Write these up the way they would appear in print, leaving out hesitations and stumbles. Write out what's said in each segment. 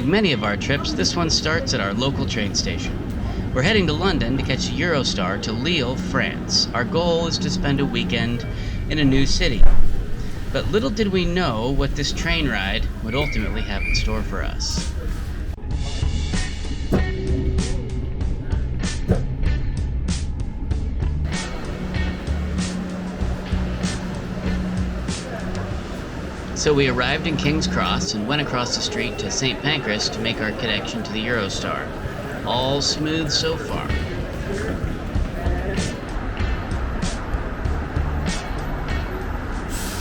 Like many of our trips, this one starts at our local train station. We're heading to London to catch a Eurostar to Lille, France. Our goal is to spend a weekend in a new city. But little did we know what this train ride would ultimately have in store for us. So we arrived in King's Cross and went across the street to St. Pancras to make our connection to the Eurostar. All smooth so far.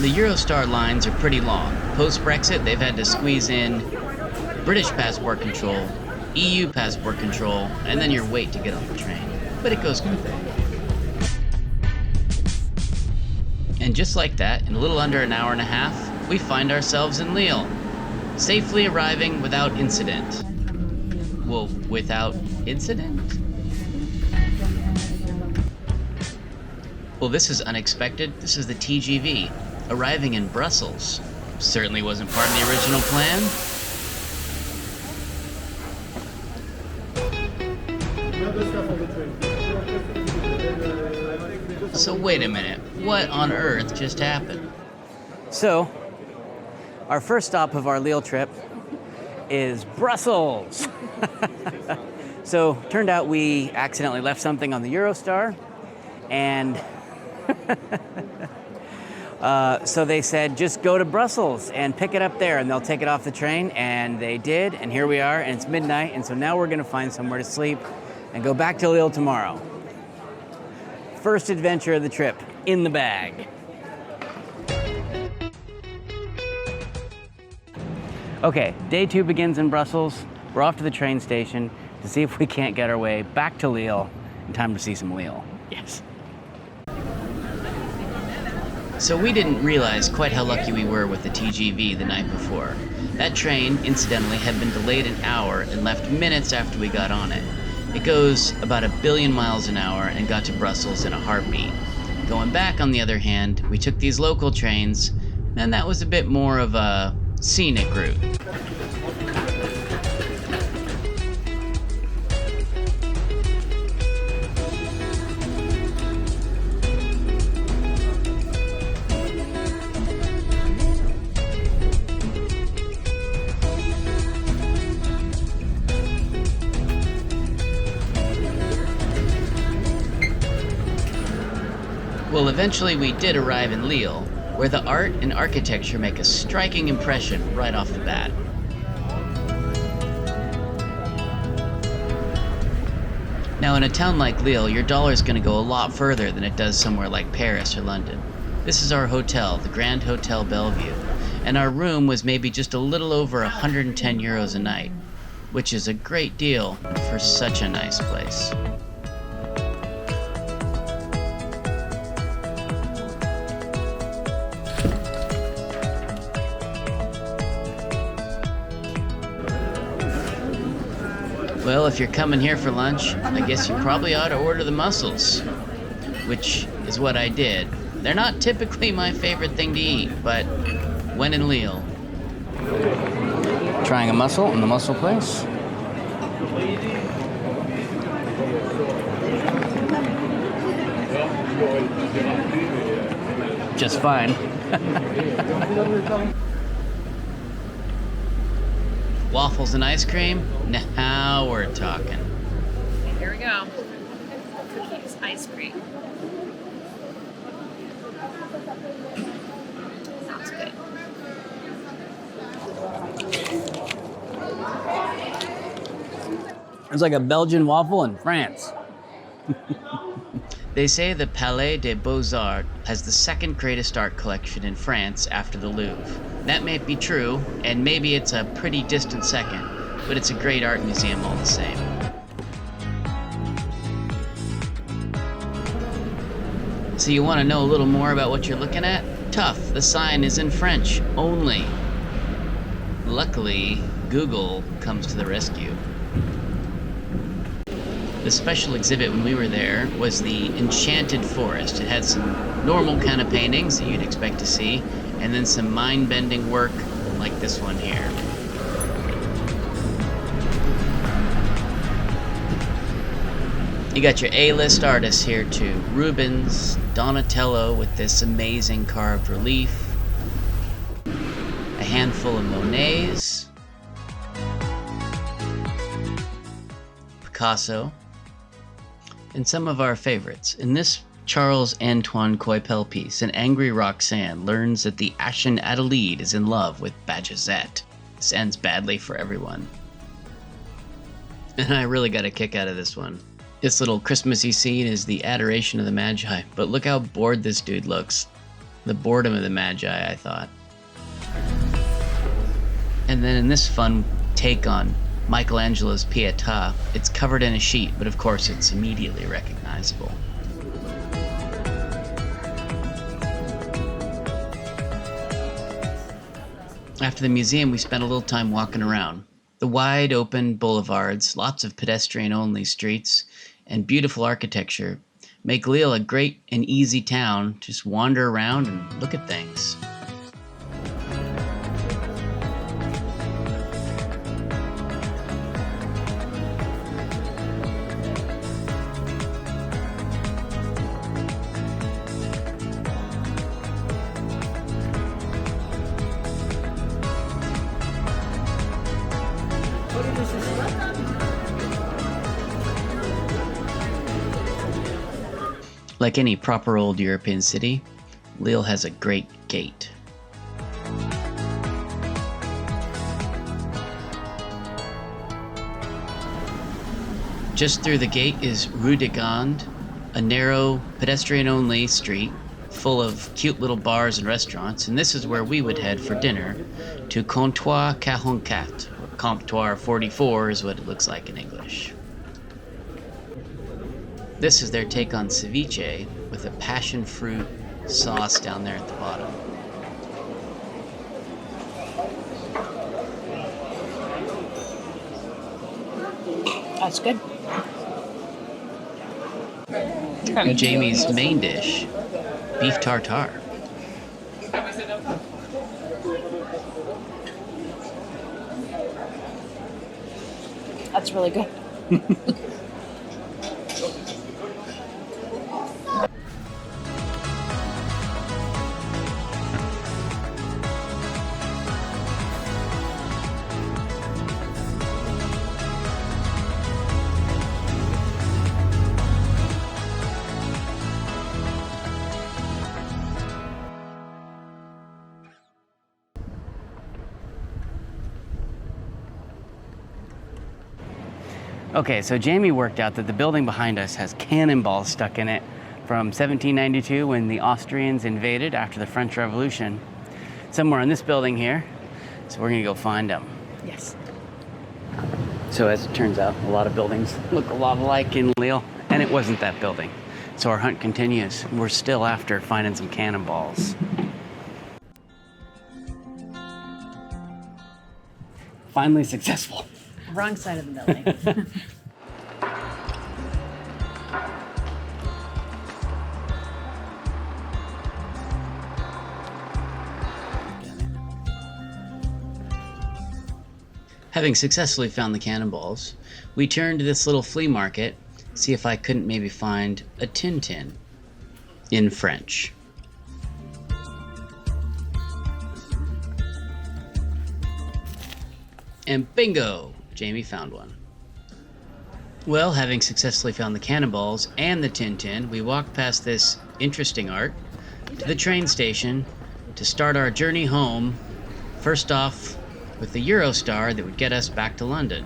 The Eurostar lines are pretty long. Post-Brexit, they've had to squeeze in British passport control, EU passport control, and then your wait to get on the train. But it goes quickly. And just like that, in a little under an hour and a half, we find ourselves in Lille, safely arriving without incident. Well, without incident? Well, this is unexpected. This is the TGV, arriving in Brussels. Certainly wasn't part of the original plan. So wait a minute, what on earth just happened? So, our first stop of our Lille trip is Brussels. So, turned out we accidentally left something on the Eurostar, and so they said, just go to Brussels and pick it up there, and they'll take it off the train, and they did, and here we are, and it's midnight, and so now we're gonna find somewhere to sleep and go back to Lille tomorrow. First adventure of the trip, in the bag. Okay, day 2 begins in Brussels. We're off to the train station to see if we can't get our way back to Lille in time to see some Lille. Yes. So we didn't realize quite how lucky we were with the TGV the night before. That train, incidentally, had been delayed an hour and left minutes after we got on it. It goes about 1 billion miles an hour and got to Brussels in a heartbeat. Going back, on the other hand, we took these local trains, and that was a bit more of a scenic route. Well, eventually we did arrive in Lille, where the art and architecture make a striking impression right off the bat. Now, in a town like Lille, your dollar's gonna go a lot further than it does somewhere like Paris or London. This is our hotel, the Grand Hotel Bellevue, and our room was maybe just a little over 110 euros a night, which is a great deal for such a nice place. Well, if you're coming here for lunch, I guess you probably ought to order the mussels, which is what I did. They're not typically my favorite thing to eat, but when in Lille. Trying a mussel in the mussel place. Just fine. Waffles and ice cream? Now we're talking. Okay, here we go. Cookies, ice cream. Sounds good. It's like a Belgian waffle in France. They say the Palais de Beaux Arts has the second greatest art collection in France after the Louvre. That may be true, and maybe it's a pretty distant second, but it's a great art museum all the same. So you want to know a little more about what you're looking at? Tough, the sign is in French only. Luckily, Google comes to the rescue. The special exhibit when we were there was the Enchanted Forest. It had some normal kind of paintings that you'd expect to see, and then some mind-bending work like this one here. You got your A-list artists here too. Rubens, Donatello with this amazing carved relief, a handful of Monets, Picasso, and some of our favorites. In this Charles-Antoine Coypel piece, an angry Roxanne learns that the ashen Adelaide is in love with Bajazet. This ends badly for everyone. And I really got a kick out of this one. This little Christmassy scene is the adoration of the Magi, but look how bored this dude looks. The boredom of the Magi, I thought. And then in this fun take on Michelangelo's Pietà, it's covered in a sheet, but of course it's immediately recognizable. After the museum, we spent a little time walking around. The wide open boulevards, lots of pedestrian-only streets, and beautiful architecture make Lille a great and easy town to just wander around and look at things. Like any proper old European city, Lille has a great gate. Just through the gate is Rue de Gand, a narrow, pedestrian-only street full of cute little bars and restaurants, and this is where we would head for dinner to Comptoir 44, or Comptoir 44 is what it looks like in English. This is their take on ceviche with a passion fruit sauce down there at the bottom. That's good. Jamie's main dish, beef tartare. That's really good. Okay, so Jamie worked out that the building behind us has cannonballs stuck in it from 1792 when the Austrians invaded after the French Revolution. Somewhere in this building here, so we're gonna go find them. Yes. So as it turns out, a lot of buildings look a lot alike in Lille, and it wasn't that building. So our hunt continues. We're still after finding some cannonballs. Finally successful. Wrong side of the building. Having successfully found the cannonballs, we turned to this little flea market, see if I couldn't maybe find a Tintin in French. And bingo! Jamie found one. Well, having successfully found the cannonballs and the Tintin, we walked past this interesting art to the train station to start our journey home, first off with the Eurostar that would get us back to London.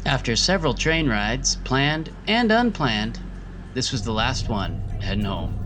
After several train rides, planned and unplanned, this was the last one, heading home.